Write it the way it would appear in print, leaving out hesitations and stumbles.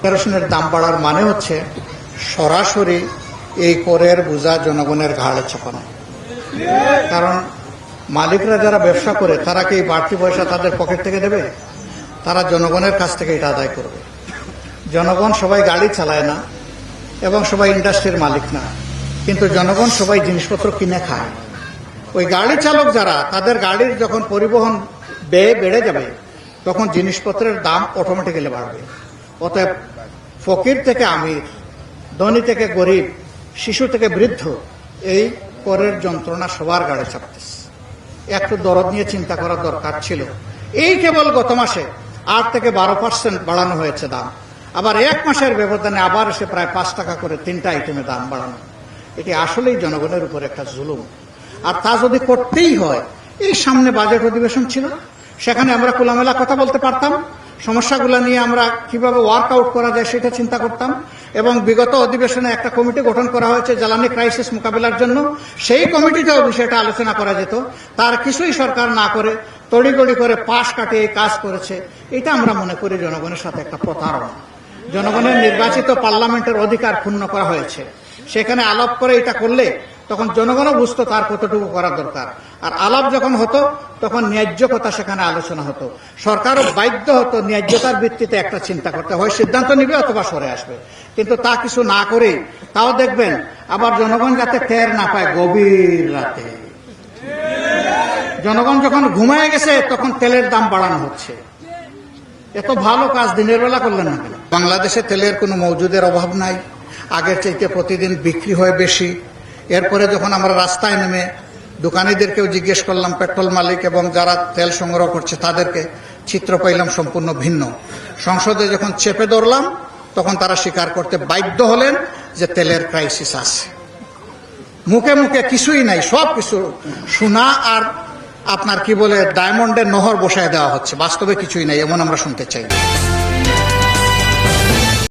কেরোসিনের দাম বাড়ার মানে হচ্ছে সরাসরি এই করের বোঝা জনগণের ঘাড়ে চাপানো। কারণ মালিকরা যারা ব্যবসা করে তারা কি বাড়তি পয়সা তাদের পকেট থেকে দেবে? তারা জনগণের কাছ থেকে এটা আদায় করবে। জনগণ সবাই গাড়ি চালায় না এবং সবাই ইন্ডাস্ট্রির মালিক না, কিন্তু জনগণ সবাই জিনিসপত্র কিনে খায়। ওই গাড়ি চালক যারা, তাদের গাড়ির যখন পরিবহন ব্যয় বেড়ে যাবে তখন জিনিসপত্রের দাম অটোমেটিক্যালি বাড়বে। অতএব ফকির থেকে আমির, ধনী থেকে গরিব, শিশু থেকে বৃদ্ধ, এই করের যন্ত্রণা সবার গাড়ি চাপতেছে। একটু দরদ নিয়ে চিন্তা করার দরকার ছিল। এই কেবল গত মাসে 8 থেকে 12% বাড়ানো হয়েছে দাম, আবার এক মাসের ব্যবধানে আবার এসে প্রায় 5 টাকা করে 3টা আইটেমে দাম বাড়ানো। এটি আসলেই জনগণের উপর একটা জুলুম। আর তা যদি করতেই হয়, এই সামনে বাজেট অধিবেশন ছিল, সেখানে আমরা খোলামেলা কথা বলতে পারতাম, সমস্যাগুলো নিয়ে আমরা কিভাবে ওয়ার্কআউট করা যায় সেটা চিন্তা করতাম। এবং বিগত অধিবেশনে একটা কমিটি গঠন করা হয়েছে জ্বালানি ক্রাইসিস মোকাবিলার জন্য, সেই কমিটিতেও বিষয়টা আলোচনা করা যেত। তার কিছুই সরকার না করে তড়িগড়ি করে পাশ কাটিয়ে এই কাজ করেছে। এটা আমরা মনে করি জনগণের সাথে একটা প্রতারণা। জনগণের নির্বাচিত পার্লামেন্টের অধিকার ক্ষুণ্ণ করা হয়েছে। সেখানে আলাপ করে এটা করলে তখন জনগণও বুঝতো তার কতটুকু করা দরকার। আর আলাপ যখন হতো তখন ন্যায্য কথা সেখানে আলোচনা হতো। সরকারও বাধ্য হতো ন্যায্যতার ভিত্তিতে একটা চিন্তা করতে, হয় সিদ্ধান্ত নিবে অথবা সরে আসবে। কিন্তু তা কিছু না করে, তাও দেখবেন আবার জনগণ যাতে টের না পায়, গভীর রাতে জনগণ যখন ঘুমায় গেছে তখন তেলের দাম বাড়ানো হচ্ছে। এত ভালো কাজ দিনের বেলা করলেন না কেন? বাংলাদেশে তেলের কোনো মজুদের অভাব নাই, আগের চাইতে প্রতিদিন বিক্রি হয় বেশি। এরপরে যখন আমরা রাস্তায় নেমে দোকানিদেরকেও জিজ্ঞেস করলাম, পেট্রোল মালিক এবং যারা তেল সংগ্রহ করছে তাদেরকে, চিত্র পাইলাম সম্পূর্ণ ভিন্ন। সংসদে যখন চেপে ধরলাম তখন তারা স্বীকার করতে বাধ্য হলেন যে তেলের ক্রাইসিস আছে। মুখে মুখে কিছুই নাই, সব কিছু সোনা আর আপনার কি বলে ডায়মন্ডের নহর বসায় দেওয়া হচ্ছে, বাস্তবে কিছুই নাই, এমন আমরা শুনতে চাই।